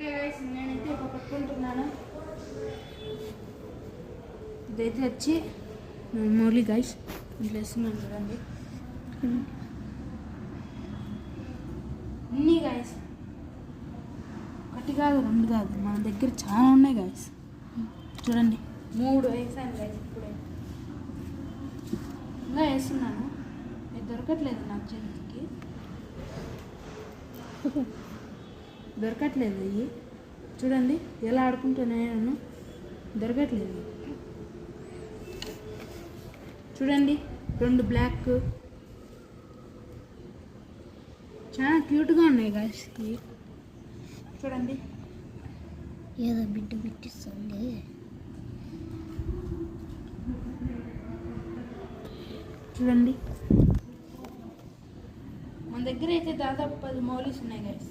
Okay guys, నేనైతే ఒక పట్టుకుంటున్నాను. ఇదైతే వచ్చి మౌలి గైస్ ఇట్లా వేస్తున్నాను చూడండి. అన్నీ గైస్, ఒకటి కాదు రెండు కాదు, మన దగ్గర చాలా ఉన్నాయి గైస్. చూడండి 3 వేసాను గైస్. ఇప్పుడే ఇంకా వేస్తున్నాను, ఇది దొరకట్లేదు నాకు చేతికి, దొరకట్లేదు. ఇవి చూడండి ఎలా ఆడుకుంటున్నాను, దొరకట్లేదు. చూడండి 2 బ్లాక్ చాలా క్యూట్గా ఉన్నాయి గాయస్. ఇవి చూడండి, ఏదో బిడ్డ పెట్టిస్తుంది. చూడండి మన దగ్గర అయితే దాదాపు 10 మౌలీస్ ఉన్నాయి గాయస్.